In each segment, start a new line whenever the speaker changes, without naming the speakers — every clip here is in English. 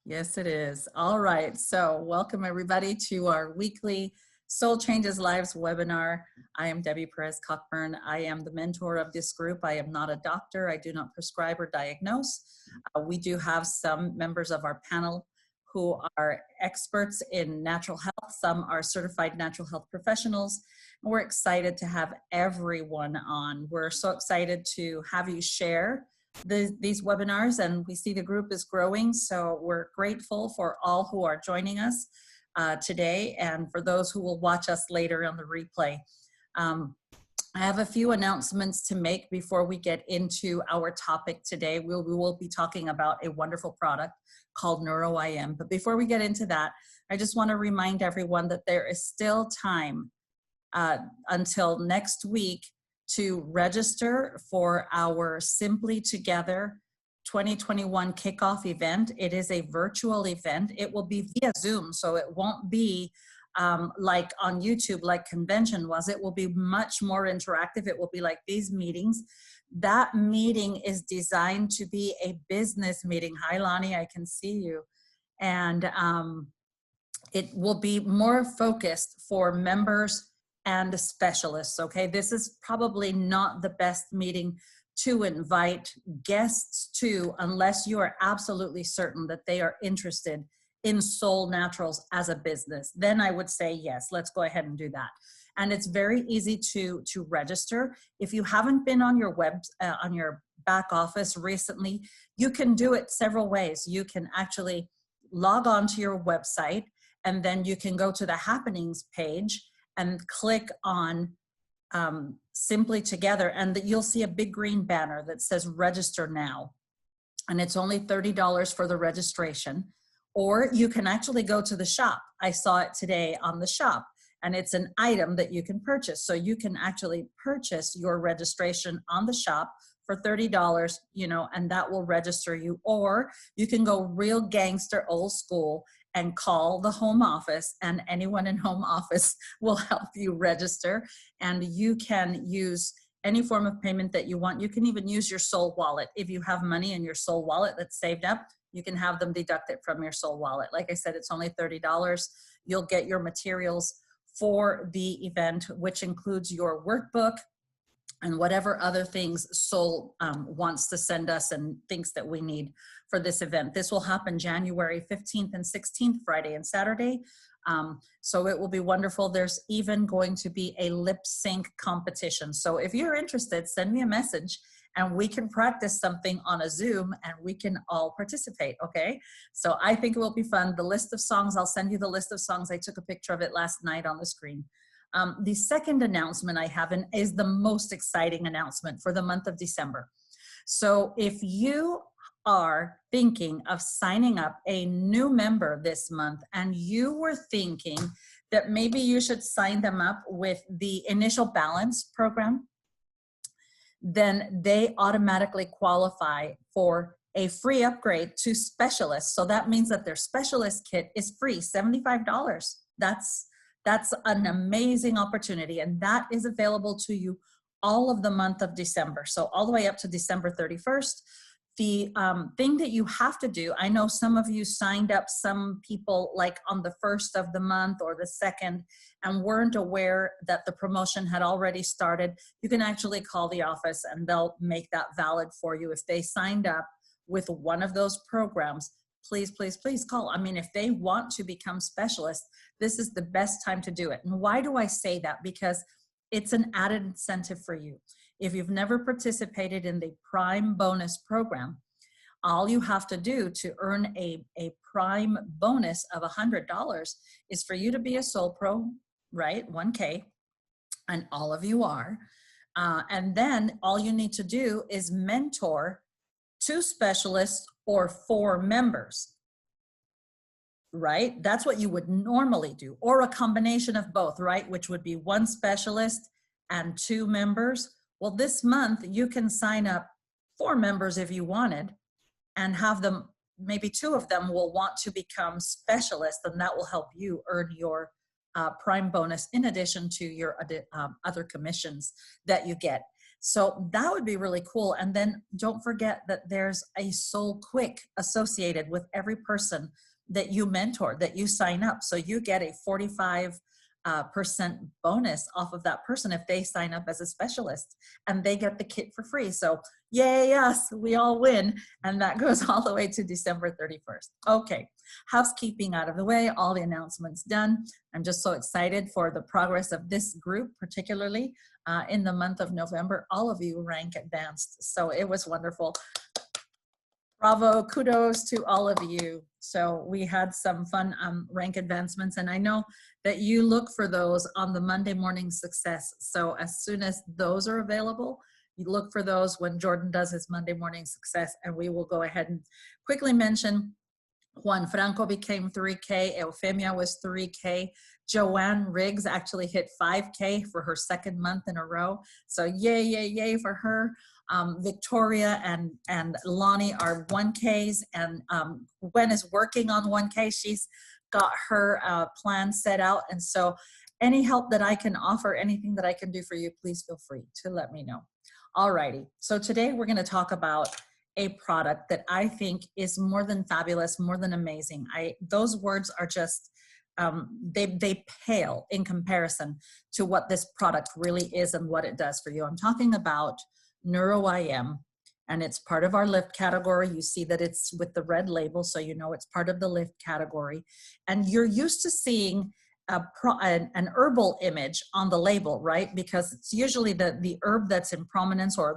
Yes, it is. All right. So welcome everybody to our weekly Soul Changes Lives webinar. I am Debbie Perez Cockburn. I am the mentor of this group. I am not a doctor. I do not prescribe or diagnose. We do have some members of our panel who are experts in natural health. Some are certified natural health professionals. And we're excited to have everyone on. We're so excited to have you share these webinars, and we see the group is growing, so we're grateful for all who are joining us today and for those who will watch us later on the replay. I have a few announcements to make before we get into our topic today. We will be talking about a wonderful product called NeuroIM, but before we get into that, I just want to remind everyone that there is still time until next week to register for our Simply Together 2021 kickoff event. It is a virtual event. It will be via Zoom, so it won't be like on YouTube, like convention was. It will be much more interactive. It will be like these meetings. That meeting is designed to be a business meeting. Hi, Lonnie, I can see you. And it will be more focused for members and specialists, okay? This is probably not the best meeting to invite guests to unless you are absolutely certain that they are interested in Soul Naturals as a business. Then I would say, yes, let's go ahead and do that. And it's very easy to register. If you haven't been on your on your back office recently, you can do it several ways. You can actually log on to your website, and then you can go to the happenings page and click on Simply Together, and you'll see a big green banner that says register now. And it's only $30 for the registration. Or you can actually go to the shop. I saw it today on the shop, and it's an item that you can purchase. So you can actually purchase your registration on the shop for $30, you know, and that will register you. Or you can go real gangster old school and call the home office, and anyone in home office will help you register. And you can use any form of payment that you want. You can even use your Soul wallet. If you have money in your Soul wallet that's saved up, you can have them deducted from your Soul wallet. Like I said, it's only $30. You'll get your materials for the event, which includes your workbook and whatever other things Soul wants to send us and thinks that we need for this event. This will happen January 15th and 16th, Friday and Saturday. So it will be wonderful. There's even going to be a lip sync competition. So if you're interested, send me a message and we can practice something on a Zoom and we can all participate, okay? So I think it will be fun. The list of songs, I'll send you the list of songs. I took a picture of it last night on the screen. The second announcement I have is the most exciting announcement for the month of December. So if you are thinking of signing up a new member this month and you were thinking that maybe you should sign them up with the initial balance program, then they automatically qualify for a free upgrade to specialist. So that means that their specialist kit is free, $75. That's an amazing opportunity, and that is available to you all of the month of December. So all the way up to December 31st. The thing that you have to do, I know some of you signed up, some people like on the 1st of the month or the 2nd and weren't aware that the promotion had already started. You can actually call the office and they'll make that valid for you. If they signed up with one of those programs, please, please, please call. I mean, if they want to become specialists, this is the best time to do it. And why do I say that? Because it's an added incentive for you. If you've never participated in the Prime Bonus program, all you have to do to earn a Prime bonus of $100 is for you to be a Soul Pro, right? 1K, and all of you are. And then all you need to do is mentor 2 specialists or 4 members, right? That's what you would normally do, or a combination of both, right? Which would be 1 specialist and 2 members. Well, this month you can sign up 4 members if you wanted and have them, maybe 2 of them will want to become specialists, and that will help you earn your Prime bonus in addition to your other commissions that you get. So that would be really cool. And then don't forget that there's a Soul Quick associated with every person that you mentor, that you sign up. So you get a 45% bonus off of that person if they sign up as a specialist, and they get the kit for free. So yay us, we all win. And that goes all the way to December 31st. Okay, housekeeping out of the way, all the announcements done. I'm just so excited for the progress of this group, particularly in the month of November. All of you rank advanced, so it was wonderful. Bravo, kudos to all of you. So we had some fun rank advancements, and I know that you look for those on the Monday morning success. So as soon as those are available, you look for those when Jordan does his Monday morning success, and we will go ahead and quickly mention Juan Franco became 3K, Eufemia was 3K, Joanne Riggs actually hit 5K for her second month in a row. So yay, yay, yay for her. Victoria and Lonnie are 1Ks, and Gwen is working on 1K. She's got her plan set out. And so any help that I can offer, anything that I can do for you, please feel free to let me know. Alrighty, so today we're going to talk about a product that I think is more than fabulous, more than amazing. Those words are just, they pale in comparison to what this product really is and what it does for you. I'm talking about NeuroIM, and it's part of our lift category. You see that it's with the red label, so you know it's part of the lift category. And you're used to seeing an herbal image on the label, right? Because it's usually the herb that's in prominence, or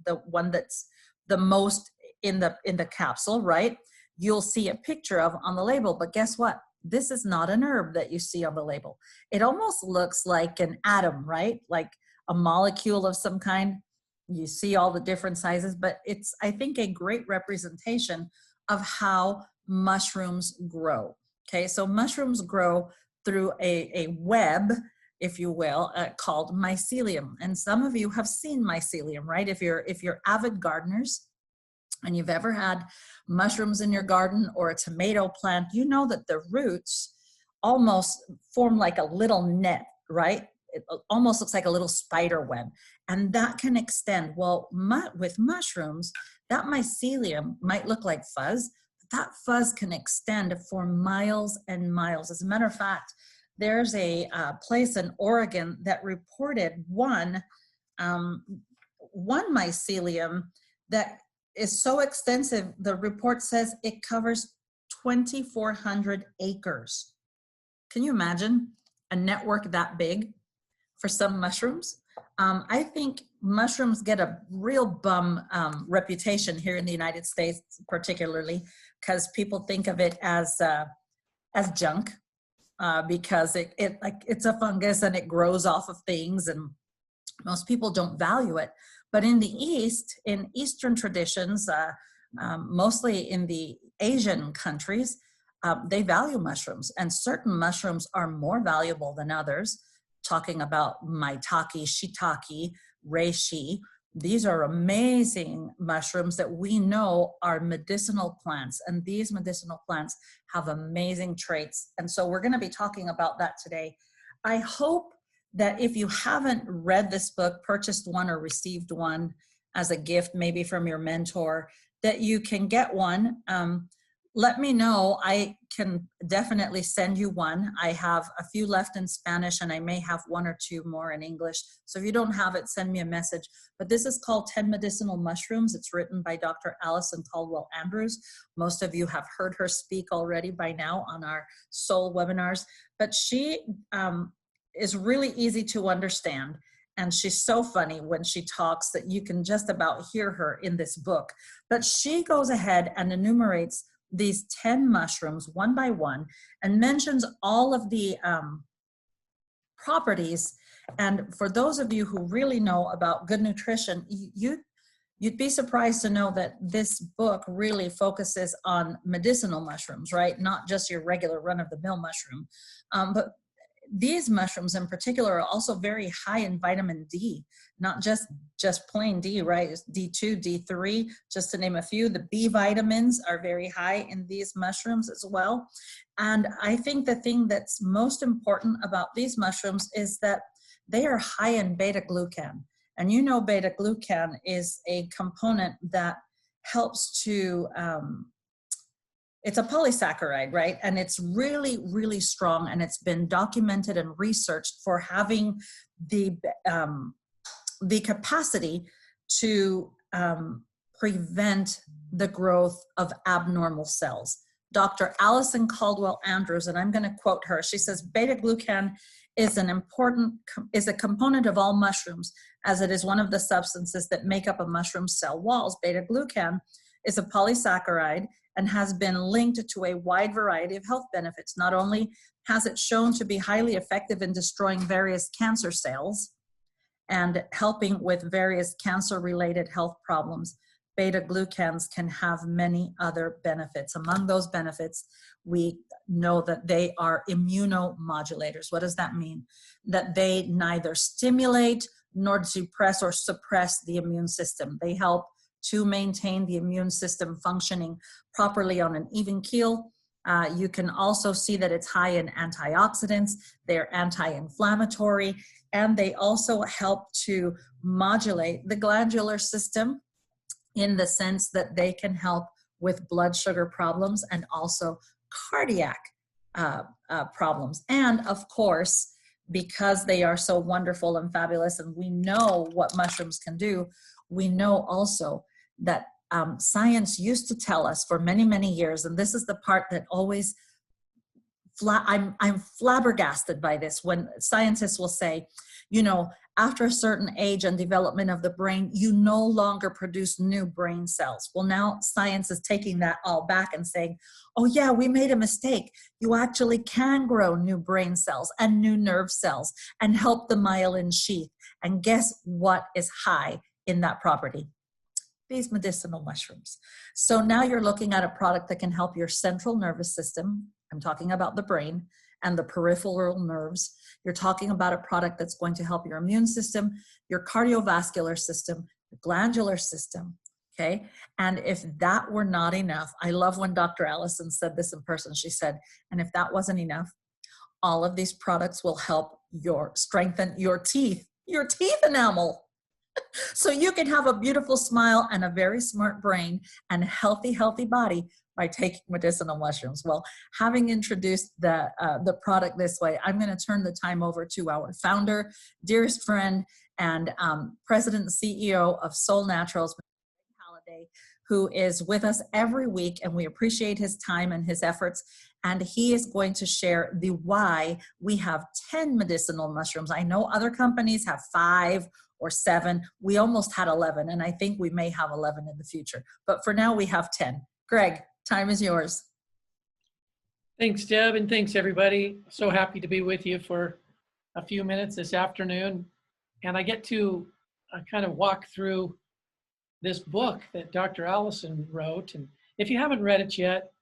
the one that's the most in the capsule, right? You'll see a picture of on the label, but guess what? This is not an herb that you see on the label. It almost looks like an atom, right? Like a molecule of some kind. You see all the different sizes, but it's, I think, a great representation of how mushrooms grow. Okay, so mushrooms grow through a web, if you will, called mycelium. And some of you have seen mycelium, right? If you're avid gardeners and you've ever had mushrooms in your garden or a tomato plant, you know that the roots almost form like a little net, right? It almost looks like a little spider web, and that can extend. Well, with mushrooms, that mycelium might look like fuzz. That fuzz can extend for miles and miles. As a matter of fact, there's a place in Oregon that reported one mycelium that is so extensive, the report says it covers 2,400 acres. Can you imagine a network that big for some mushrooms? I think mushrooms get a real bum reputation here in the United States, particularly because people think of it as junk, because it's a fungus and it grows off of things, and most people don't value it. But in the East, in Eastern traditions, mostly in the Asian countries, they value mushrooms, and certain mushrooms are more valuable than others. Talking about maitake, shiitake, reishi. These are amazing mushrooms that we know are medicinal plants, and these medicinal plants have amazing traits. And so we're going to be talking about that today. I hope that if you haven't read this book, purchased one, or received one as a gift, maybe from your mentor, that you can get one. Let me know. I can definitely send you one. I have a few left in Spanish, and I may have one or two more in English. So if you don't have it, send me a message. But this is called 10 Medicinal Mushrooms. It's written by Dr. Allison Caldwell Andrews. Most of you have heard her speak already by now on our Soul webinars. But she is really easy to understand. And she's so funny when she talks that you can just about hear her in this book. But she goes ahead and enumerates these 10 mushrooms one by one and mentions all of the properties. And for those of you who really know about good nutrition, you'd be surprised to know that this book really focuses on medicinal mushrooms, right? Not just your regular run-of-the-mill mushroom. But these mushrooms in particular are also very high in vitamin D, not just plain D, right? It's D2, D3, just to name a few. The B vitamins are very high in these mushrooms as well. And I think the thing that's most important about these mushrooms is that they are high in beta glucan. And you know, beta-glucan is a component that helps to, it's a polysaccharide, right? And it's really, really strong, and it's been documented and researched for having the capacity to prevent the growth of abnormal cells. Dr. Allison Caldwell Andrews, and I'm going to quote her, she says, beta-glucan is a component of all mushrooms, as it is one of the substances that make up a mushroom cell walls. Beta-glucan is a polysaccharide and has been linked to a wide variety of health benefits. Not only has it shown to be highly effective in destroying various cancer cells and helping with various cancer-related health problems, beta-glucans can have many other benefits. Among those benefits, we know that they are immunomodulators. What does that mean? That they neither stimulate nor depress or suppress the immune system. They help to maintain the immune system functioning properly on an even keel. You can also see that it's high in antioxidants, they're anti-inflammatory, and they also help to modulate the glandular system in the sense that they can help with blood sugar problems and also cardiac problems. And of course, because they are so wonderful and fabulous, and we know what mushrooms can do, we know also that science used to tell us for many, many years, and this is the part that always, I'm flabbergasted by this, when scientists will say, you know, after a certain age and development of the brain, you no longer produce new brain cells. Well, now science is taking that all back and saying, oh yeah, we made a mistake. You actually can grow new brain cells and new nerve cells and help the myelin sheath. And guess what is high in that property? These medicinal mushrooms. So now you're looking at a product that can help your central nervous system. I'm talking about the brain and the peripheral nerves. You're talking about a product that's going to help your immune system, your cardiovascular system, the glandular system, okay? And if that were not enough, I love when Dr. Allison said this in person. She said, and if that wasn't enough, all of these products will help strengthen your teeth enamel. So you can have a beautiful smile and a very smart brain and a healthy body by taking medicinal mushrooms. Well, having introduced the product this way, I'm going to turn the time over to our founder, dearest friend, and president and CEO of Solle Naturals, Halliday, who is with us every week, and we appreciate his time and his efforts. And he is going to share the why we have 10 medicinal mushrooms. I know other companies have 5 or 7. We almost had 11, and I think we may have 11 in the future. But for now, we have 10. Greg, time is yours.
Thanks, Deb, and thanks, everybody. So happy to be with you for a few minutes this afternoon. And I get to kind of walk through this book that Dr. Allison wrote. And if you haven't read it yet,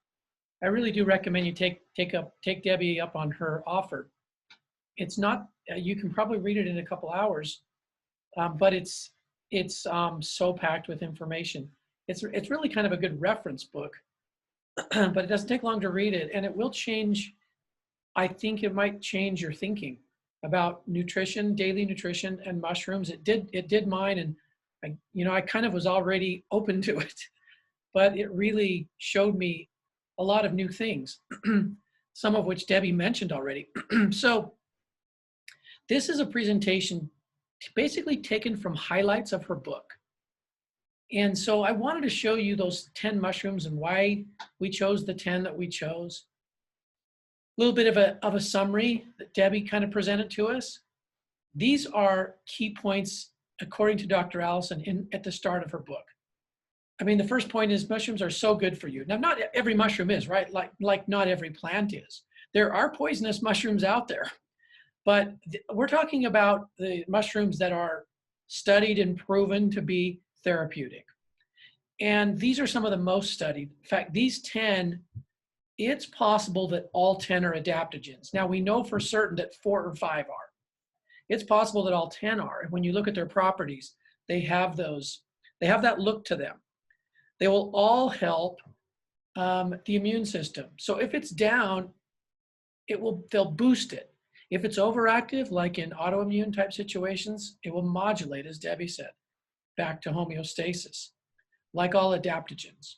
I really do recommend you take Debbie up on her offer. It's not, you can probably read it in a couple hours, but it's so packed with information. It's really kind of a good reference book, but it doesn't take long to read it, and it will change. I think it might change your thinking about nutrition, daily nutrition, and mushrooms. It did mine, and I kind of was already open to it, but it really showed me a lot of new things, some of which Debbie mentioned already. So this is a presentation basically taken from highlights of her book. And so I wanted to show you those 10 mushrooms and why we chose the 10 that we chose. A little bit of a summary that Debbie kind of presented to us. These are key points according to Dr. Allison at the start of her book. I mean, the first point is mushrooms are so good for you. Now, not every mushroom is, right? Like not every plant is. There are poisonous mushrooms out there, but we're talking about the mushrooms that are studied and proven to be therapeutic. And these are some of the most studied. In fact, these 10, it's possible that all 10 are adaptogens. Now, we know for certain that 4 or 5 are. It's possible that all 10 are. And when you look at their properties, they have that look to them. They will all help the immune system. So if it's down, they'll boost it. If it's overactive, like in autoimmune type situations, it will modulate, as Debbie said, back to homeostasis, like all adaptogens.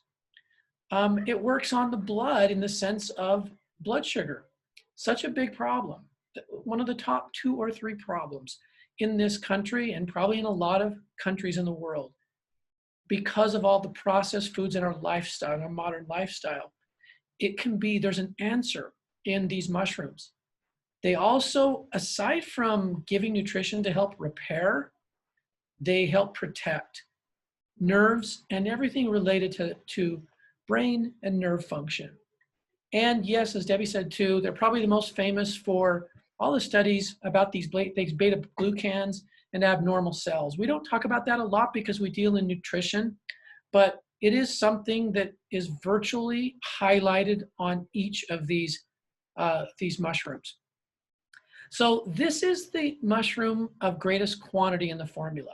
It works on the blood in the sense of blood sugar. Such a big problem. One of the top 2 or 3 problems in this country and probably in a lot of countries in the world because of all the processed foods in our lifestyle, our modern lifestyle. There's an answer in these mushrooms. They also, aside from giving nutrition to help repair, they help protect nerves and everything related to brain and nerve function. And yes, as Debbie said too, they're probably the most famous for all the studies about these beta glucans and abnormal cells. We don't talk about that a lot because we deal in nutrition, but it is something that is virtually highlighted on each of these mushrooms. So this is the mushroom of greatest quantity in the formula.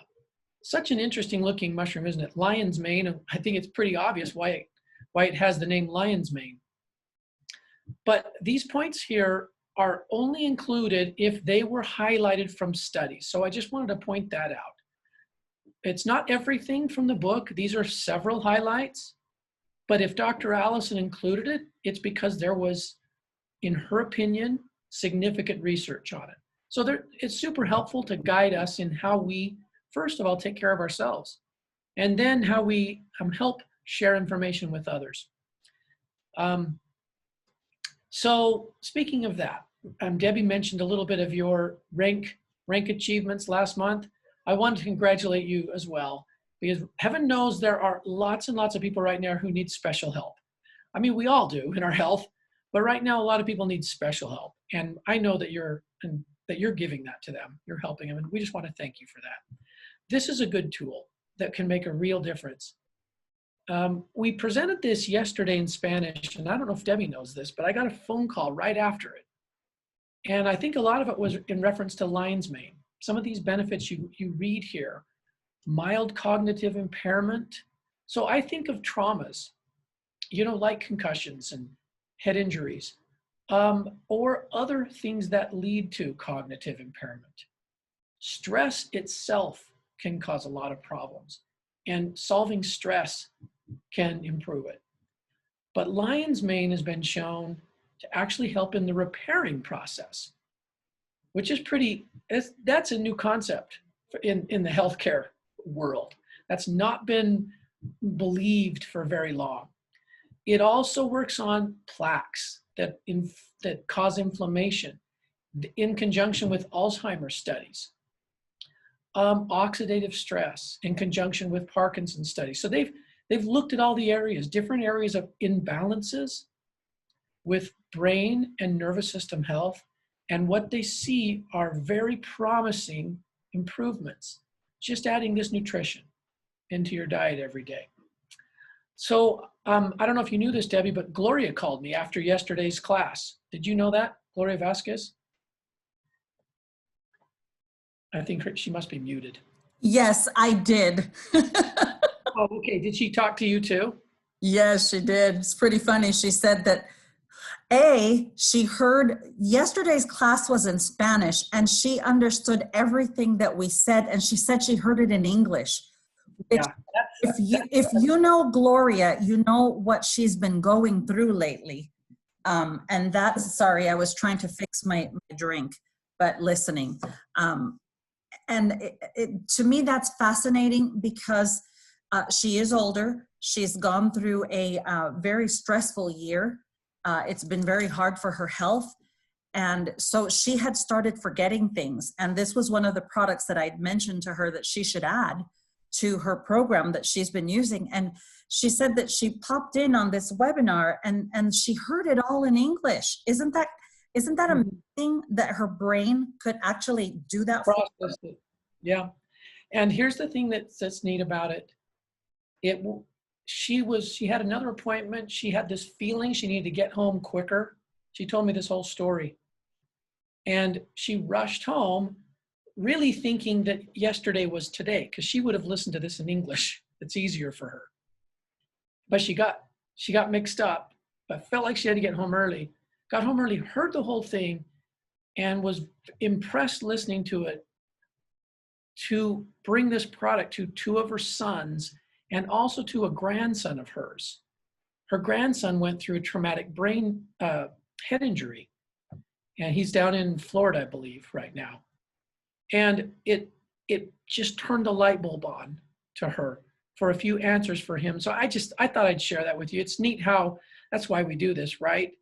Such an interesting looking mushroom, isn't it? Lion's mane, and I think it's pretty obvious why it has the name lion's mane. But these points here are only included if they were highlighted from studies. So I just wanted to point that out. It's not everything from the book. These are several highlights. But if Dr. Allison included it, it's because there was, in her opinion, significant research on it. So it's super helpful to guide us in how we, first of all, take care of ourselves, and then how we help share information with others. So speaking of that, Debbie mentioned a little bit of your rank achievements last month. I want to congratulate you as well, because heaven knows there are lots and lots of people right now who need special help. I mean, we all do in our health, but right now a lot of people need special help. And I know that you're giving that to them. You're helping them, and we just want to thank you for that. This is a good tool that can make a real difference. We presented this yesterday in Spanish, and I don't know if Debbie knows this, but I got a phone call right after it. And I think a lot of it was in reference to lion's mane. Some of these benefits you read here, mild cognitive impairment. So I think of traumas, like concussions and head injuries, or other things that lead to cognitive impairment. Stress itself can cause a lot of problems, and solving stress can improve it. But lion's mane has been shown to actually help in the repairing process, which is that's a new concept in the healthcare world. That's not been believed for very long. It also works on plaques that cause inflammation in conjunction with Alzheimer's studies. Oxidative stress in conjunction with Parkinson's studies. So they've looked at all the areas, different areas of imbalances with brain and nervous system health, and what they see are very promising improvements, just adding this nutrition into your diet every day. So I don't know if you knew this, Debbie, but Gloria called me after yesterday's class. Did you know that, Gloria Vasquez? I think she must be muted.
Yes, I did.
Oh, okay. Did she talk to you too?
Yes, she did. It's pretty funny. She said that she heard yesterday's class was in Spanish, and she understood everything that we said, and she said she heard it in English.
Yeah.
If you know Gloria, you know what she's been going through lately. And that's, sorry, I was trying to fix my drink, but listening. And to me, that's fascinating because she is older. She's gone through a very stressful year. It's been very hard for her health. And so she had started forgetting things. And this was one of the products that I'd mentioned to her that she should add to her program that she's been using. And she said that she popped in on this webinar and she heard it all in English. Isn't that amazing that her brain could actually do that?
Process it. Yeah. And here's the thing that's neat about it. She had another appointment. She had this feeling she needed to get home quicker. She told me this whole story. And she rushed home, really thinking that yesterday was today, because she would have listened to this in English. It's easier for her. But she got mixed up, but felt like she had to get home early. Got home early, heard the whole thing, and was impressed listening to it, to bring this product to two of her sons and also to a grandson of hers. Her grandson went through a traumatic brain head injury, and he's down in Florida, I believe, right now. And it just turned a light bulb on to her for a few answers for him. So I thought I'd share that with you. It's neat how, that's why we do this, right?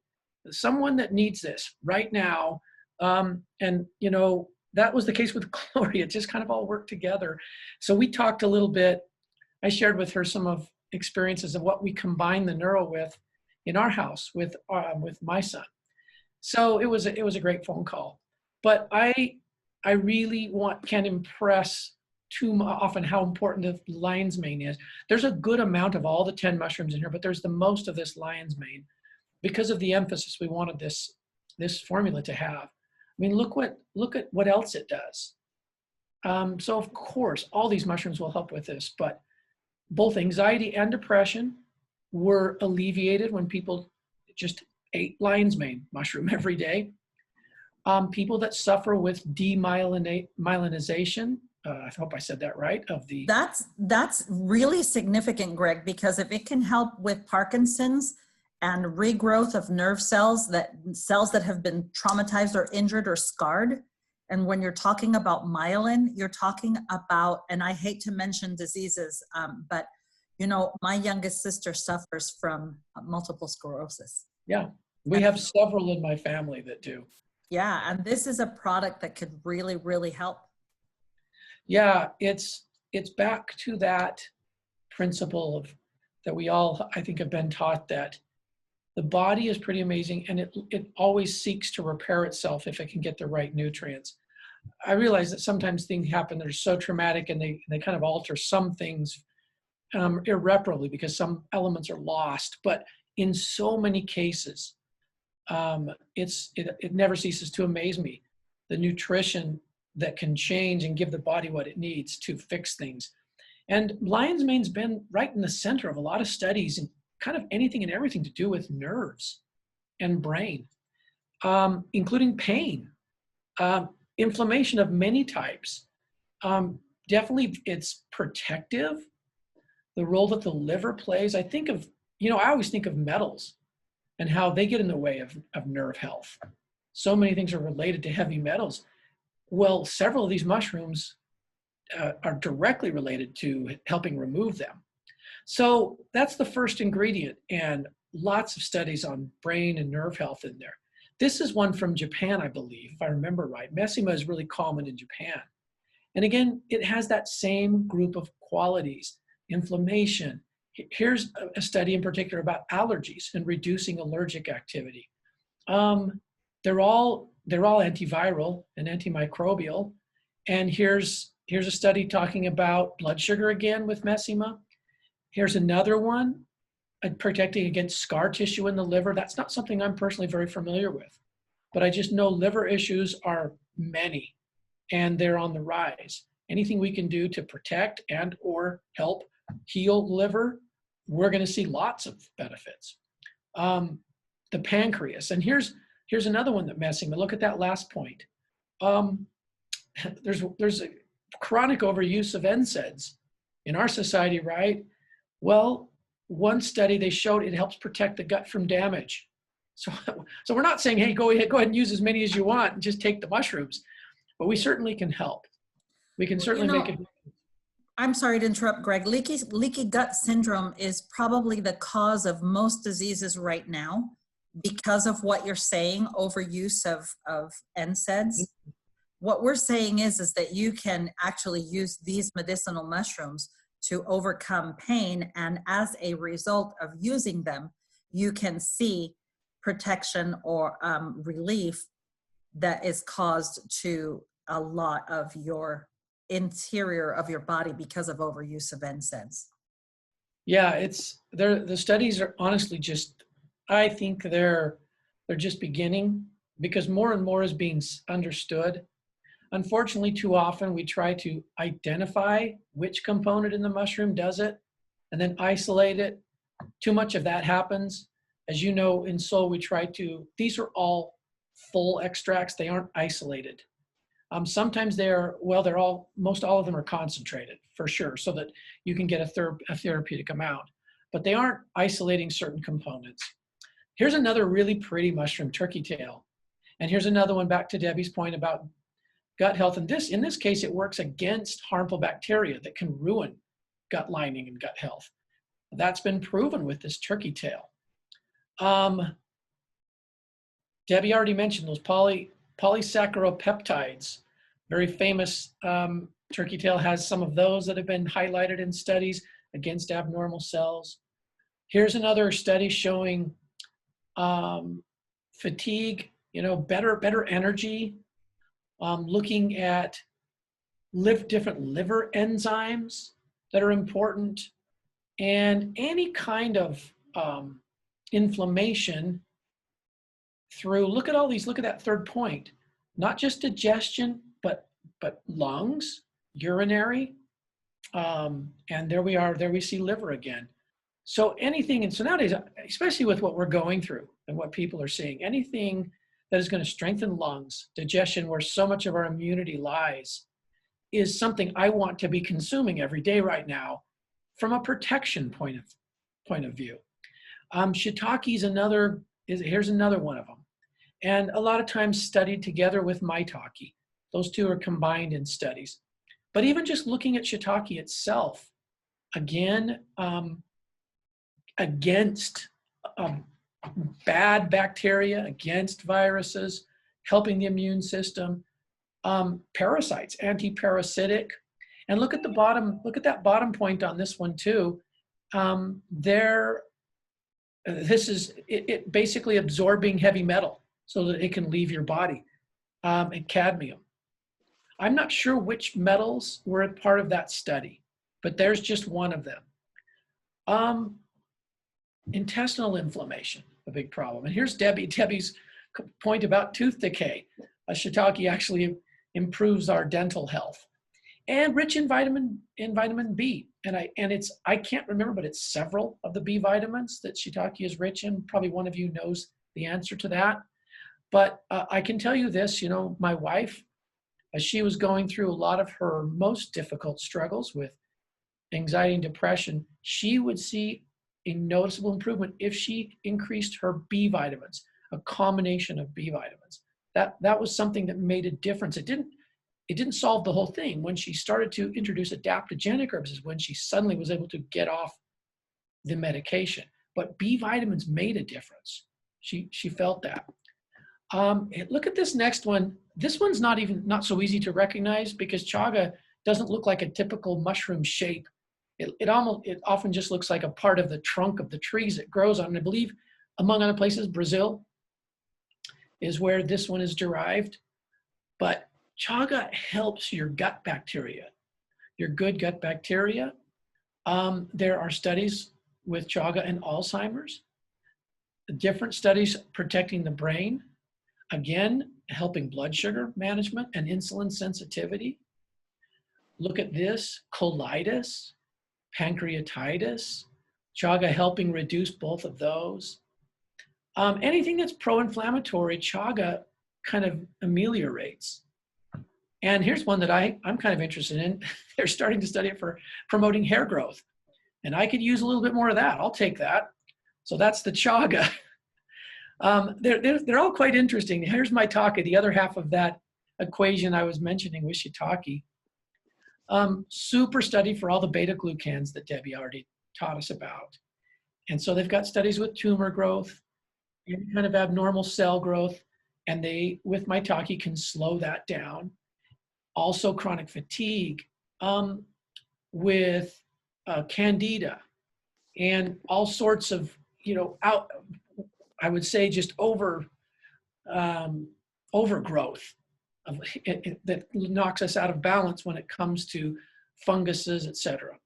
Someone that needs this right now. And you know, that was the case with Gloria. It just kind of all worked together. So we talked a little bit. I shared with her some of experiences of what we combine the neuro with in our house with my son. So it was a great phone call. But I really can't impress too often how important the lion's mane is. There's a good amount of all the 10 mushrooms in here, but there's the most of this lion's mane because of the emphasis we wanted this formula to have. I mean, look at what else it does. So of course, all these mushrooms will help with this, but both anxiety and depression were alleviated when people just ate lion's mane mushroom every day. People that suffer with demyelinization, I hope I said that right, of the...
That's really significant, Greg, because if it can help with Parkinson's and regrowth of nerve cells that have been traumatized or injured or scarred, and when you're talking about myelin, you're talking about, and I hate to mention diseases, but you know, my youngest sister suffers from multiple sclerosis.
Yeah, we have several in my family that do.
Yeah, and this is a product that could really, really help.
Yeah, it's back to that principle of that we all, I think, have been taught that the body is pretty amazing and it always seeks to repair itself if it can get the right nutrients. I realize that sometimes things happen that are so traumatic and they kind of alter some things irreparably because some elements are lost. But in so many cases, it never ceases to amaze me, the nutrition that can change and give the body what it needs to fix things. And lion's mane's been right in the center of a lot of studies and kind of anything and everything to do with nerves and brain, including pain, inflammation of many types. Definitely it's protective, the role that the liver plays. I always think of metals and how they get in the way of nerve health. So many things are related to heavy metals. Well, several of these mushrooms are directly related to helping remove them. So that's the first ingredient, and lots of studies on brain and nerve health in there. This is one from Japan, I believe, if I remember right. Messima is really common in Japan. And again, it has that same group of qualities, inflammation. Here's a study in particular about allergies and reducing allergic activity. They're all antiviral and antimicrobial. And here's a study talking about blood sugar again with Messima. Here's another one, protecting against scar tissue in the liver. That's not something I'm personally very familiar with, but I just know liver issues are many and they're on the rise. Anything we can do to protect and or help heal the liver, we're going to see lots of benefits. The pancreas, and here's another one that Messima. Look at that last point. There's a chronic overuse of NSAIDs in our society, right? Well, one study they showed it helps protect the gut from damage. So we're not saying, hey, go ahead and use as many as you want and just take the mushrooms, but we certainly can help. We can certainly make it.
I'm sorry to interrupt, Greg. Leaky gut syndrome is probably the cause of most diseases right now because of what you're saying, overuse of NSAIDs. What we're saying is that you can actually use these medicinal mushrooms to overcome pain, and as a result of using them, you can see protection or relief that is caused to a lot of your interior of your body because of overuse of NSAIDs.
Yeah, the studies are honestly just, I think they're just beginning because more and more is being understood. Unfortunately, too often we try to identify which component in the mushroom does it and then isolate it. Too much of that happens. As you know, in Solle, these are all full extracts. They aren't isolated. Sometimes most all of them are concentrated for sure, so that you can get a therapeutic amount, but they aren't isolating certain components. Here's another really pretty mushroom, turkey tail. And here's another one, back to Debbie's point about gut health. And in this case, it works against harmful bacteria that can ruin gut lining and gut health. That's been proven with this turkey tail. Debbie already mentioned those polysaccharopeptides, very famous. Turkey tail has some of those that have been highlighted in studies against abnormal cells. Here's another study showing fatigue, better energy, looking at different liver enzymes that are important, and any kind of inflammation through, look at that third point, not just digestion, but lungs, urinary, and there we see liver again. So anything, and so nowadays, especially with what we're going through and what people are seeing, anything that is going to strengthen lungs, digestion, where so much of our immunity lies, is something I want to be consuming every day right now from a protection point of view. Shiitake here's another one of them. And a lot of times studied together with maitake. Those two are combined in studies. But even just looking at shiitake itself, again, against bad bacteria, against viruses, helping the immune system, parasites, anti-parasitic. And look at that bottom point on this one too. This is it basically absorbing heavy metal so that it can leave your body, and cadmium. I'm not sure which metals were a part of that study, but there's just one of them. Intestinal inflammation, a big problem. And here's Debbie's point about tooth decay. Shiitake actually improves our dental health, and rich in vitamin B. And I can't remember, but it's several of the B vitamins that shiitake is rich in. Probably one of you knows the answer to that. But I can tell you this, my wife, as she was going through a lot of her most difficult struggles with anxiety and depression, she would see a noticeable improvement if she increased her B vitamins, a combination of B vitamins. That was something that made a difference. It didn't solve the whole thing. When she started to introduce adaptogenic herbs is when she suddenly was able to get off the medication. But B vitamins made a difference. She felt that. Look at this next one. This one's not so easy to recognize because chaga doesn't look like a typical mushroom shape. It often just looks like a part of the trunk of the trees it grows on. And I believe, among other places, Brazil is where this one is derived. But chaga helps your gut bacteria, your good gut bacteria. There are studies with chaga and Alzheimer's, different studies protecting the brain, again, helping blood sugar management and insulin sensitivity. Look at this, colitis, pancreatitis, chaga helping reduce both of those. Anything that's pro-inflammatory, chaga kind of ameliorates. And here's one that I'm kind of interested in. They're starting to study it for promoting hair growth. And I could use a little bit more of that. I'll take that. So that's the chaga. They're all quite interesting. Here's maitake, the other half of that equation I was mentioning with shiitake. Super study for all the beta glucans that Debbie already taught us about. And so they've got studies with tumor growth, any kind of abnormal cell growth, and they, with maitake, can slow that down. Also chronic fatigue, with candida, and all sorts of, I would say just overgrowth that knocks us out of balance when it comes to funguses, etc.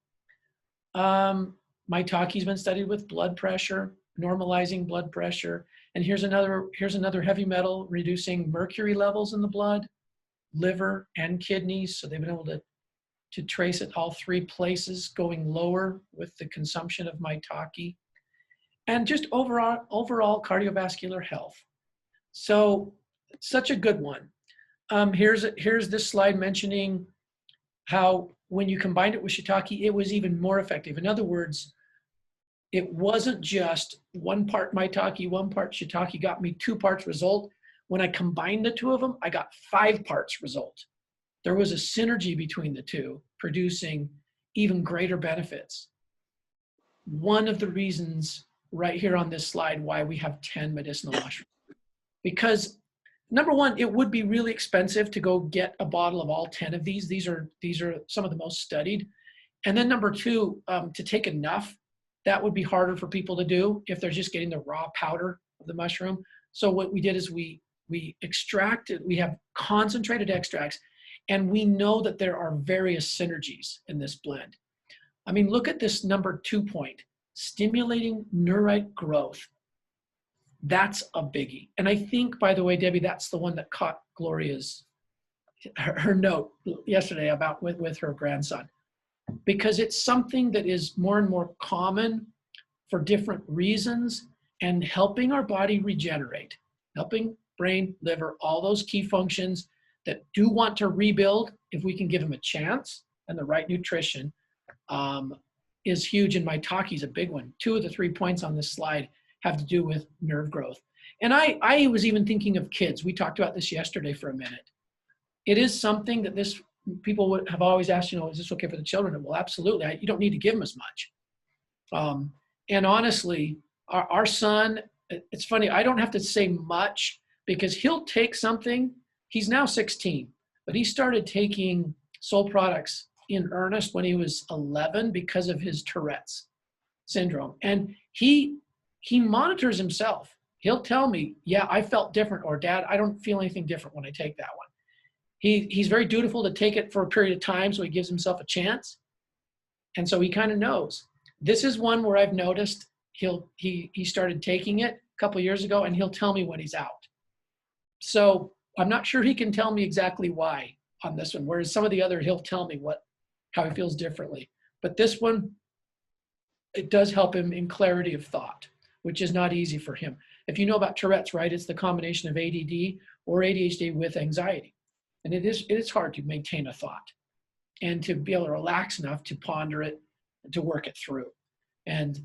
Maitake's been studied with blood pressure, normalizing blood pressure. And here's another heavy metal reducing mercury levels in the blood, liver, and kidneys. So they've been able to trace it all three places going lower with the consumption of maitake. And just overall cardiovascular health. So such a good one. Here's this slide mentioning how when you combined it with shiitake, it was even more effective. In other words, it wasn't just one part maitake, one part shiitake got me 2 parts result. When I combined the 2 of them, I got 5 parts result. There was a synergy between the 2, producing even greater benefits. One of the reasons right here on this slide why we have 10 medicinal mushrooms. Because number one, it would be really expensive to go get a bottle of all 10 of these. These are some of the most studied. And then number 2, to take enough, that would be harder for people to do if they're just getting the raw powder of the mushroom. So what we did is we extracted, we have concentrated extracts, and we know that there are various synergies in this blend. I mean, look at this number 2 point, stimulating neurite growth. That's a biggie. And I think, by the way, Debbie, that's the one that caught Gloria's, her note yesterday about with her grandson, because it's something that is more and more common for different reasons and helping our body regenerate, helping brain, liver, all those key functions that do want to rebuild if we can give them a chance and the right nutrition is huge. And maitake is a big one. 2 of the 3 points on this slide have to do with nerve growth. And I was even thinking of kids. We talked about this yesterday for a minute. It is something that people would have always asked, is this okay for the children? Well, absolutely. You don't need to give them as much. And honestly, our son, it's funny, I don't have to say much because he'll take something. He's now 16, but he started taking Solle products in earnest when he was 11 because of his Tourette's syndrome. And he monitors himself. He'll tell me, yeah, I felt different, or Dad, I don't feel anything different when I take that one. He's very dutiful to take it for a period of time, so he gives himself a chance. And so he kind of knows. This is one where I've noticed he started taking it a couple of years ago, and he'll tell me when he's out. So I'm not sure he can tell me exactly why on this one, whereas some of the other, he'll tell me how he feels differently. But this one, it does help him in clarity of thought, which is not easy for him. If you know about Tourette's, right, it's the combination of ADD or ADHD with anxiety. And it is hard to maintain a thought and to be able to relax enough to ponder it and to work it through. And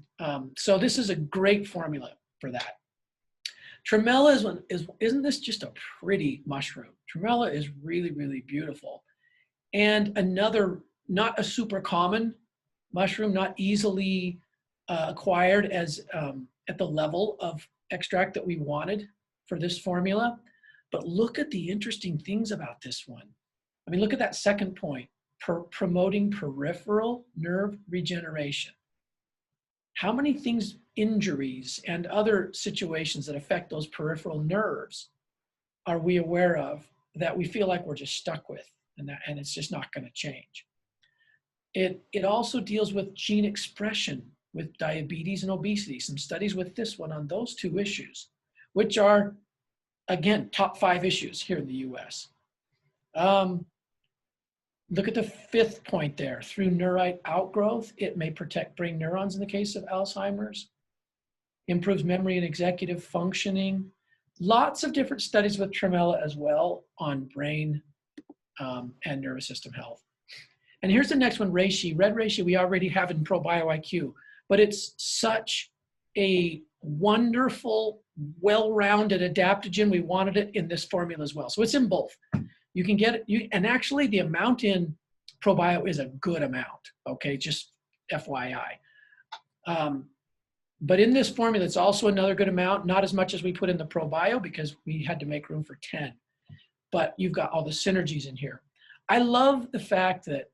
so this is a great formula for that. Tremella isn't this just a pretty mushroom? Tremella is really, really beautiful. And another, not a super common mushroom, not easily acquired as at the level of extract that we wanted for this formula. But look at the interesting things about this one. I mean, look at that second point, promoting peripheral nerve regeneration. How many things, injuries and other situations that affect those peripheral nerves are we aware of that we feel like we're just stuck with and it's just not going to change? It also deals with gene expression with diabetes and obesity. Some studies with this one on those 2 issues, which are, again, top 5 issues here in the US. Look at the 5th point there. Through neurite outgrowth, it may protect brain neurons in the case of Alzheimer's, improves memory and executive functioning. Lots of different studies with tremella as well on brain and nervous system health. And here's the next one, reishi. Red reishi we already have in ProBioIQ, but it's such a wonderful, well-rounded adaptogen. We wanted it in this formula as well. So it's in both. You can get it, and actually the amount in ProBio is a good amount, okay, just FYI. But in this formula, it's also another good amount, not as much as we put in the ProBio because we had to make room for 10. But you've got all the synergies in here. I love the fact that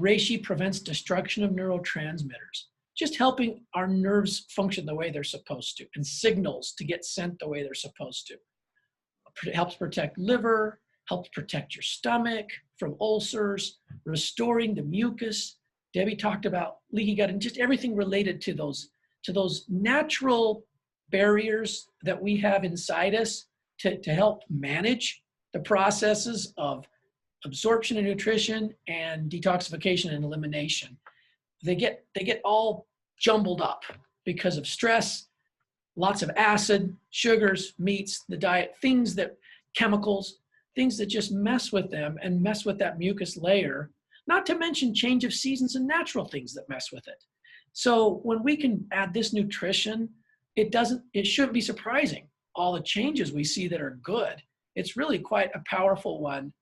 reishi prevents destruction of neurotransmitters, just helping our nerves function the way they're supposed to, and signals to get sent the way they're supposed to. It helps protect liver, helps protect your stomach from ulcers, restoring the mucus. Debbie talked about leaky gut and just everything related to those natural barriers that we have inside us to help manage the processes of absorption and nutrition and detoxification and elimination. They get all jumbled up because of stress, lots of acid, sugars, meats, the diet, things that chemicals, things that just mess with them and mess with that mucus layer, not to mention change of seasons and natural things that mess with it. So when we can add this nutrition, it shouldn't be surprising all the changes we see that are good. It's really quite a powerful one.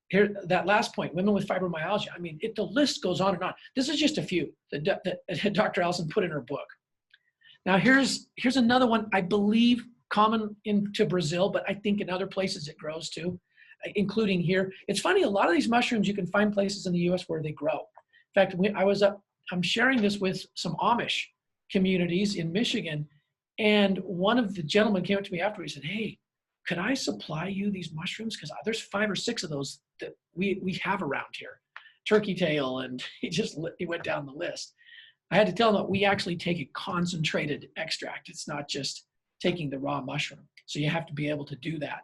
Here, that last point, women with fibromyalgia, I mean, the list goes on and on. This is just a few that Dr. Allison put in her book. Now here's another one, I believe common into Brazil, but I think in other places it grows too, including here. It's funny, a lot of these mushrooms you can find places in the US where they grow. In fact, I'm sharing this with some Amish communities in Michigan, and one of the gentlemen came up to me after, he said, hey, could I supply you these mushrooms? Because there's 5 or 6 of those that we have around here. Turkey tail, and he went down the list. I had to tell him that we actually take a concentrated extract. It's not just taking the raw mushroom. So you have to be able to do that.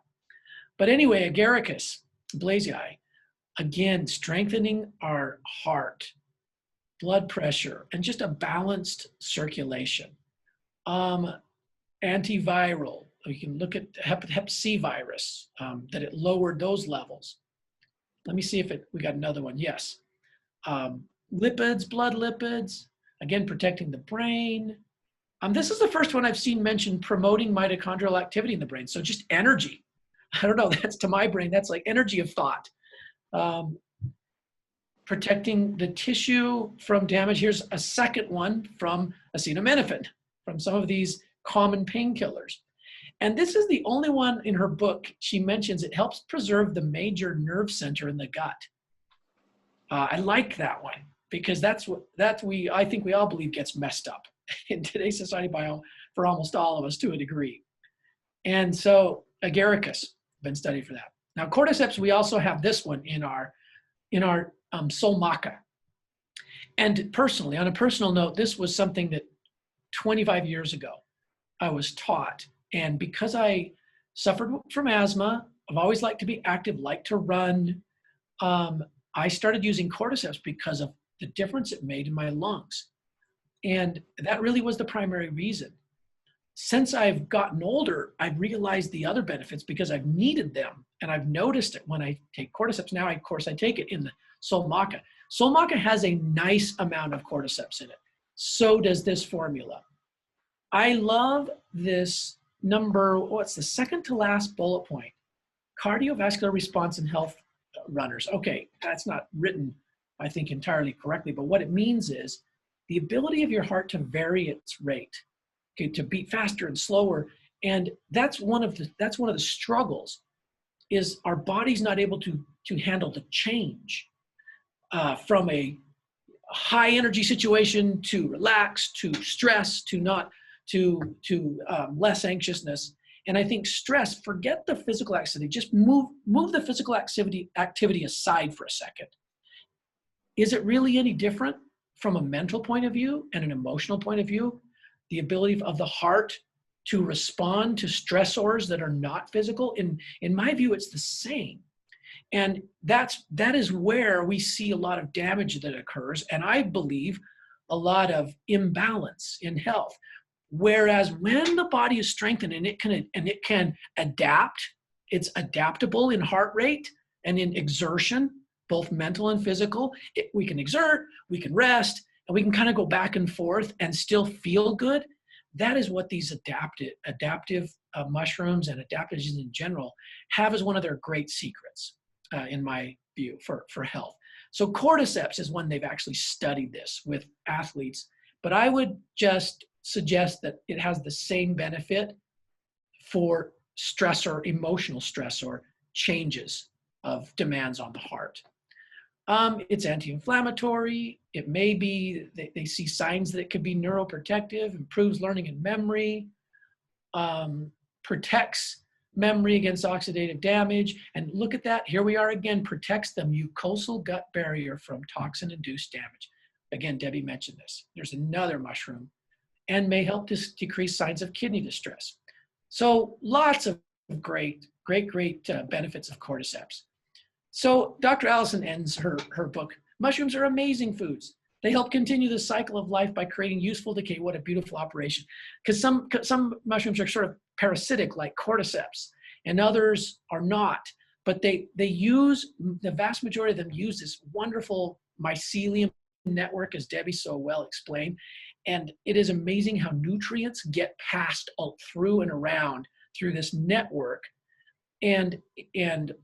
But anyway, agaricus, blazei, again, strengthening our heart, blood pressure, and just a balanced circulation. Antiviral, you can look at hep C virus, that it lowered those levels. Let me see if we got another one. Yes. Lipids, blood lipids, again, protecting the brain. This is the first one I've seen mentioned promoting mitochondrial activity in the brain. So just energy. I don't know, that's to my brain, that's like energy of thought. Protecting the tissue from damage. Here's a second one from acetaminophen, from some of these common painkillers. And this is the only one in her book she mentions it helps preserve the major nerve center in the gut. I like that one because I think we all believe gets messed up in today's society for almost all of us to a degree. And so agaricus, been studied for that. Now cordyceps, we also have this one in our Solle maca. And personally, on a personal note, this was something that 25 years ago I was taught. And because I suffered from asthma, I've always liked to be active, like to run. I started using cordyceps because of the difference it made in my lungs. And that really was the primary reason. Since I've gotten older, I've realized the other benefits because I've needed them. And I've noticed it when I take cordyceps. Now, of course, I take it in the Solle maca. Solle maca has a nice amount of cordyceps in it. So does this formula. I love this what's the second to last bullet point? Cardiovascular response in health runners. Okay, that's not written, I think, entirely correctly, but what it means is the ability of your heart to vary its rate, okay, to beat faster and slower. And that's one of the struggles, is our body's not able to handle the change from a high energy situation to relax, to stress, to less anxiousness. And I think stress, forget the physical activity, just move the physical activity aside for a second. Is it really any different from a mental point of view and an emotional point of view? The ability of the heart to respond to stressors that are not physical? In my view, it's the same. And that is where we see a lot of damage that occurs. And I believe a lot of imbalance in health. Whereas when the body is strengthened and it can adapt, it's adaptable in heart rate and in exertion, both mental and physical. We can exert, we can rest, and we can kind of go back and forth and still feel good. That is what these adaptive mushrooms and adaptogens in general have as one of their great secrets, in my view, for health. So cordyceps is one they've actually studied this with athletes, but I would just suggest that it has the same benefit for stressor, emotional stressor changes of demands on the heart. It's anti-inflammatory. It may be, they see signs that it could be neuroprotective, improves learning and memory, protects memory against oxidative damage. And look at that, here we are again, protects the mucosal gut barrier from toxin-induced damage. Again, Debbie mentioned this. There's another mushroom, and may help to decrease signs of kidney distress. So lots of great benefits of cordyceps. So Dr. Allison ends her book. Mushrooms are amazing foods. They help continue the cycle of life by creating useful decay. What a beautiful operation. Because some mushrooms are sort of parasitic, like cordyceps. and others are not. But they use, the vast majority of them use this wonderful mycelium network, as Debbie so well explained. And it is amazing how nutrients get passed all through and around through this network. And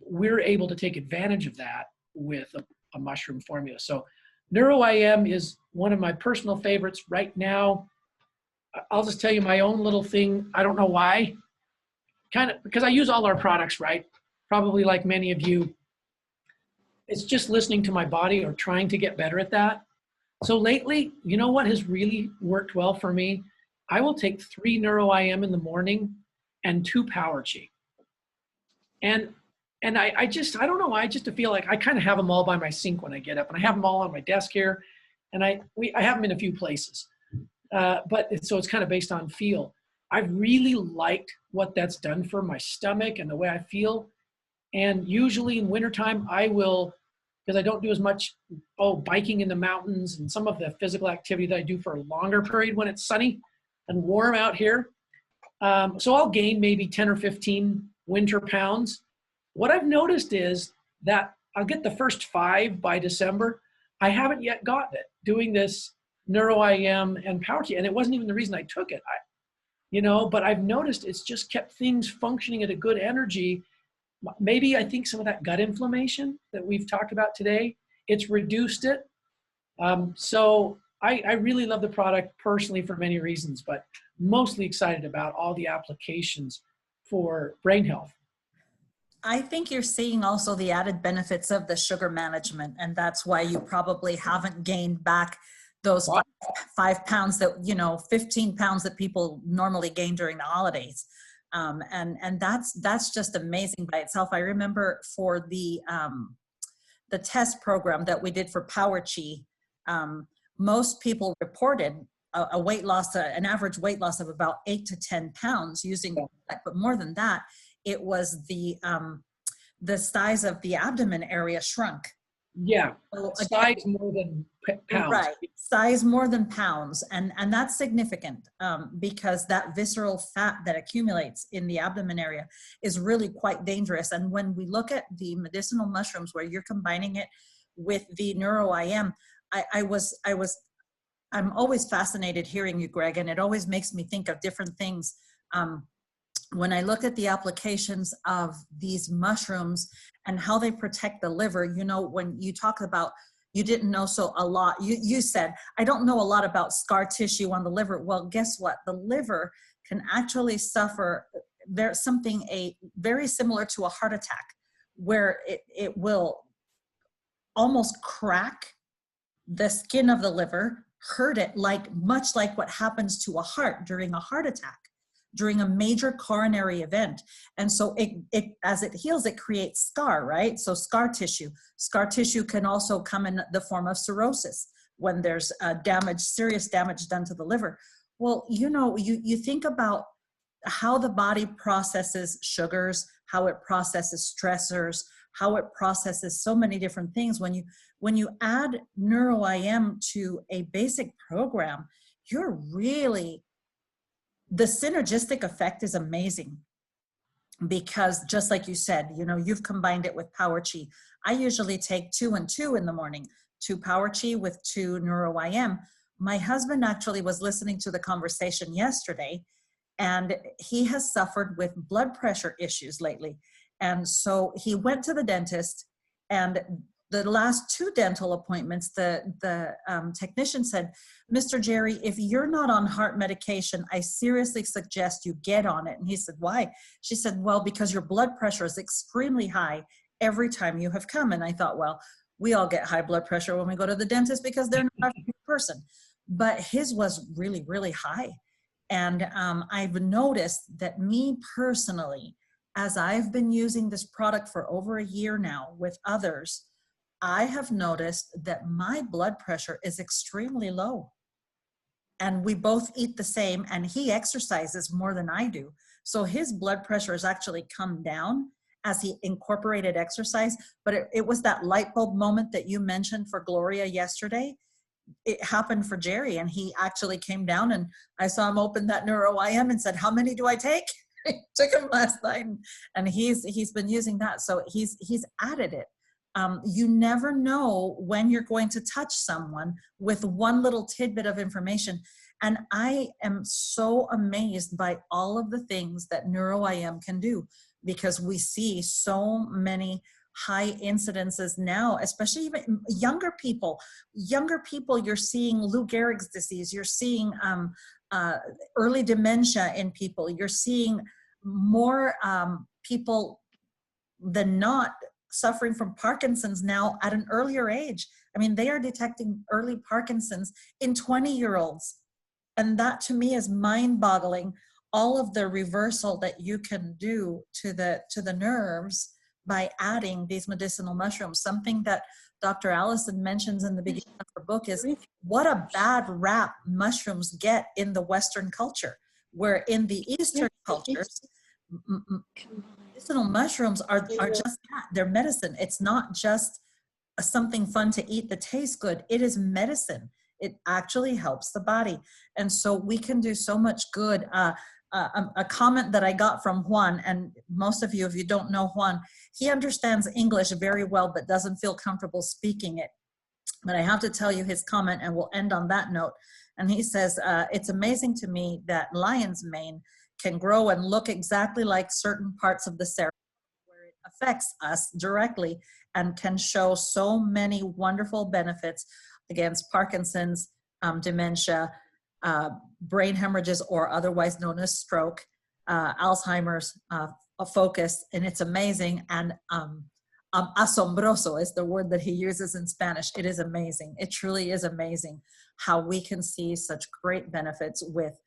we're able to take advantage of that with a mushroom formula. So NeuroIM is one of my personal favorites right now. I'll just tell you my own little thing. I don't know why. Kind of because I use all our products, right? Probably like many of you. It's just listening to my body or trying to get better at that. So lately, you know what has really worked well for me? I will take 3 NeuroIM in the morning and 2 Power Chi. And I don't know why, I just feel like I kind of have them all by my sink when I get up, and I have them all on my desk here, and I have them in a few places. So it's kind of based on feel. I've really liked what that's done for my stomach and the way I feel. And usually in wintertime, I will, because I don't do as much biking in the mountains and some of the physical activity that I do for a longer period when it's sunny and warm out here. So I'll gain maybe 10 or 15 winter pounds. What I've noticed is that I'll get the first 5 by December. I haven't yet gotten it doing this NeuroIM and Power Chi, and it wasn't even the reason I took it. But I've noticed it's just kept things functioning at a good energy. Maybe I think some of that gut inflammation that we've talked about today, it's reduced it. So I really love the product personally for many reasons, but mostly excited about all the applications for brain health.
I think you're seeing also the added benefits of the sugar management, and that's why you probably haven't gained back those 5 pounds that, 15 pounds that people normally gain during the holidays. And that's just amazing by itself. I remember for the test program that we did for Power Chi, most people reported a weight loss, an average weight loss of about 8 to 10 pounds using, but more than that, it was the size of the abdomen area shrunk.
Yeah, so size more than pounds.
Right, size more than pounds, and that's significant because that visceral fat that accumulates in the abdomen area is really quite dangerous. And when we look at the medicinal mushrooms, where you're combining it with the NeuroIM, I'm always fascinated hearing you, Greg, and it always makes me think of different things. When I look at the applications of these mushrooms and how they protect the liver, when you talk about, you didn't know a lot, you said, I don't know a lot about scar tissue on the liver. Well, guess what? The liver can actually suffer something very similar to a heart attack, where it will almost crack the skin of the liver, hurt it much like what happens to a heart during a heart attack, during a major coronary event. And so it as it heals, it creates scar, right? So scar tissue can also come in the form of cirrhosis when there's serious damage done to the liver. Well, you think about how the body processes sugars, how it processes stressors, how it processes so many different things. When you add NeuroIM to a basic program, the synergistic effect is amazing, because just like you said, you've combined it with Power Chi. I usually take 2 and 2 in the morning, 2 Power Chi with 2 NeuroIM. My husband actually was listening to the conversation yesterday, and he has suffered with blood pressure issues lately. And so he went to the dentist, and the last 2 dental appointments, the technician said, Mr. Jerry, if you're not on heart medication, I seriously suggest you get on it. And he said, why? She said, well, because your blood pressure is extremely high every time you have come. And I thought, well, we all get high blood pressure when we go to the dentist because they're not a person. But his was really, really high. And I've noticed that me personally, as I've been using this product for over a year now with others, I have noticed that my blood pressure is extremely low. And we both eat the same, and he exercises more than I do. So his blood pressure has actually come down as he incorporated exercise. But it was that light bulb moment that you mentioned for Gloria yesterday. It happened for Jerry, and he actually came down, and I saw him open that NeuroIM and said, how many do I take? took him last night, and he's been using that. So he's added it. You never know when you're going to touch someone with one little tidbit of information. And I am so amazed by all of the things that NeuroIM can do, because we see so many high incidences now, especially even younger people. You're seeing Lou Gehrig's disease. You're seeing early dementia in people. You're seeing more people than not suffering from Parkinson's now at an earlier age. I mean, they are detecting early Parkinson's in 20-year-olds. And that to me is mind-boggling, all of the reversal that you can do to the nerves by adding these medicinal mushrooms. Something that Dr. Allison mentions in the beginning of her book is what a bad rap mushrooms get in the Western culture, where in the Eastern cultures, medicinal mushrooms are just that. They're medicine. It's not just something fun to eat that tastes good. It is medicine. It actually helps the body. And so we can do so much good. A comment that I got from Juan, and most of you, if you don't know Juan, he understands English very well, but doesn't feel comfortable speaking it. But I have to tell you his comment, and we'll end on that note. And he says, it's amazing to me that lion's mane can grow and look exactly like certain parts of the cerebellum, where it affects us directly and can show so many wonderful benefits against Parkinson's, dementia, brain hemorrhages, or otherwise known as stroke, Alzheimer's, a focus, and it's amazing. And asombroso is the word that he uses in Spanish. It is amazing. It truly is amazing how we can see such great benefits with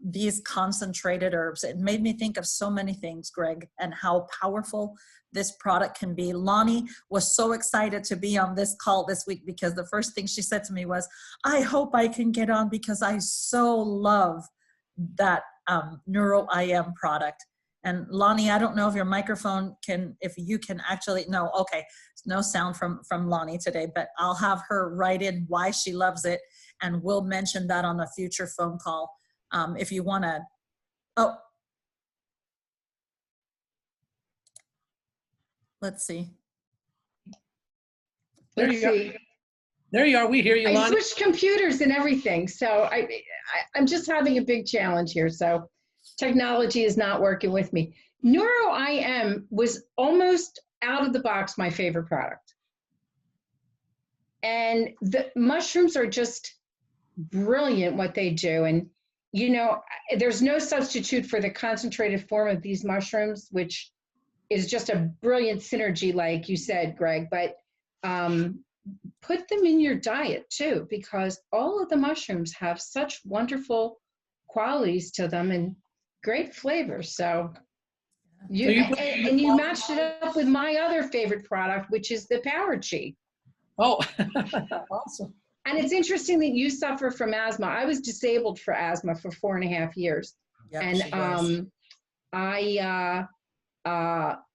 these concentrated herbs. It made me think of so many things, Greg, and how powerful this product can be. Lonnie was so excited to be on this call this week, because the first thing she said to me was, I hope I can get on because I so love that NeuroIM product. And Lonnie, I don't know if your microphone if you can actually, no, okay. No sound from Lonnie today, but I'll have her write in why she loves it, and we'll mention that on a future phone call. If you want to, let's see.
There you are. We hear you, Lonnie.
I switched computers and everything, so I'm just having a big challenge here. So technology is not working with me. NeuroIM was almost out of the box my favorite product. And the mushrooms are just brilliant what they do. And, you know, there's no substitute for the concentrated form of these mushrooms, which is just a brilliant synergy, like you said, Greg. But put them in your diet too, because all of the mushrooms have such wonderful qualities to them and great flavors. So you matched it up with my other favorite product, which is the Power Chi.
Oh, awesome.
And it's interesting that you suffer from asthma. I was disabled for asthma for 4.5 years. Yep, and I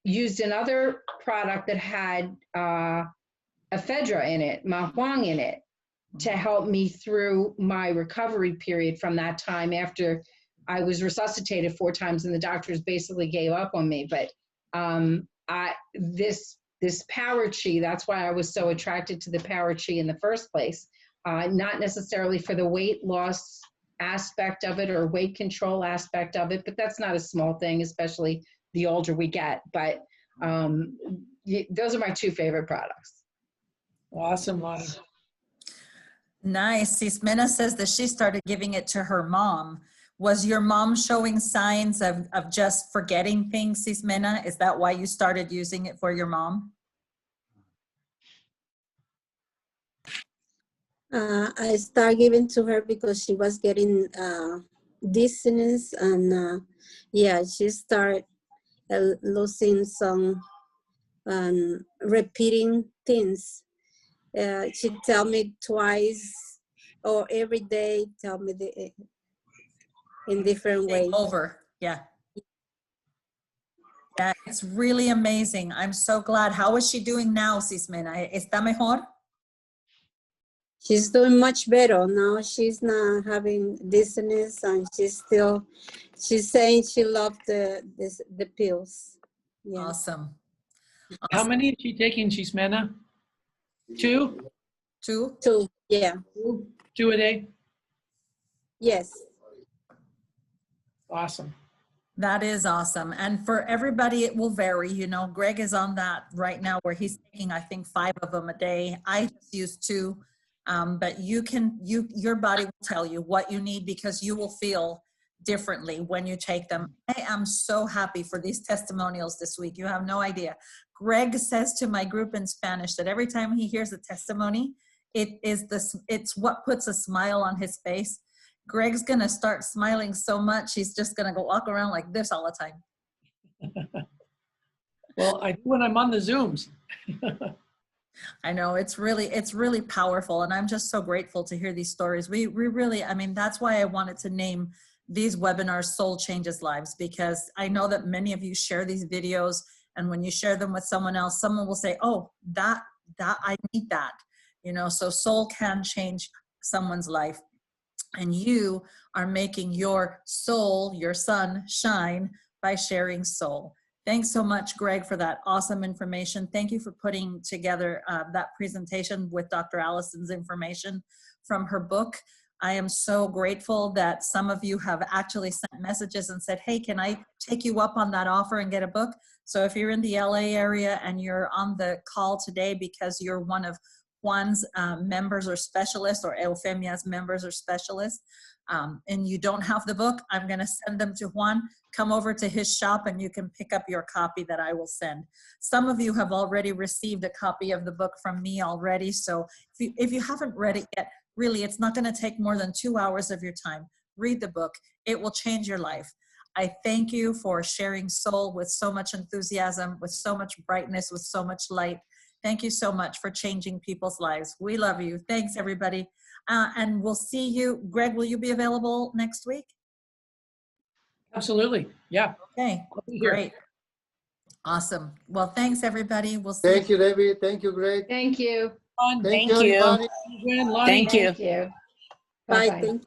used another product that had ephedra in it, mahuang in it, to help me through my recovery period from that time after I was resuscitated 4 times and the doctors basically gave up on me. But this Power Chi, that's why I was so attracted to the Power Chi in the first place. Not necessarily for the weight loss aspect of it or weight control aspect of it, but that's not a small thing, especially the older we get. But those are my 2 favorite products.
Awesome, Lonnie.
Nice. Cismena says that she started giving it to her mom. Was your mom showing signs of just forgetting things, Cismena? Is that why you started using it for your mom?
I started giving to her because she was getting dizziness, and she started losing some repeating things. She tell me twice or every day, tell me in different ways.
Over, yeah. Yeah, it's really amazing. I'm so glad. How is she doing now, Cismena? ¿Está mejor?
she's doing much better now. She's not having dizziness, and she's saying she loved the pills. Yeah.
Awesome.
How many is she taking, Ximena? 2?
2?
2. Yeah.
2 a day?
Yes.
Awesome.
That is awesome. And for everybody, it will vary. You know, Greg is on that right now where he's taking, I think, 5 of them a day. I just use 2. But your body will tell you what you need, because you will feel differently when you take them. I am so happy for these testimonials this week. You have no idea. Greg says to my group in Spanish that every time he hears a testimony, it's what puts a smile on his face. Greg's going to start smiling so much, he's just going to go walk around like this all the time.
Well, I do when I'm on the Zooms.
I know it's really powerful. And I'm just so grateful to hear these stories. We really, I mean, that's why I wanted to name these webinars Soul Changes Lives, because I know that many of you share these videos, and when you share them with someone else, someone will say, oh, that I need that, you know. So soul can change someone's life, and you are making your soul, your sun, shine by sharing soul. Thanks so much, Greg, for that awesome information. Thank you for putting together that presentation with Dr. Allison's information from her book. I am so grateful that some of you have actually sent messages and said, hey, can I take you up on that offer and get a book? So if you're in the LA area and you're on the call today because you're one of Juan's members or specialists, or Eufemia's members or specialists, and you don't have the book, I'm going to send them to Juan. Come over to his shop and you can pick up your copy that I will send. Some of you have already received a copy of the book from me already. So if you haven't read it yet, really, it's not going to take more than 2 hours of your time. Read the book. It will change your life. I thank you for sharing soul with so much enthusiasm, with so much brightness, with so much light. Thank you so much for changing people's lives. We love you. Thanks, everybody. And we'll see you. Greg, will you be available next week?
Absolutely. Yeah.
Okay, great. Awesome. Well, thanks, everybody. We'll see
Thank you, Debbie. Thank you, Greg.
Thank you.
Fun.
Thank
Thank
you,
you.
everybody.
Lonnie.
Thank you.
Thank you.
Bye.
Bye-bye.
Thank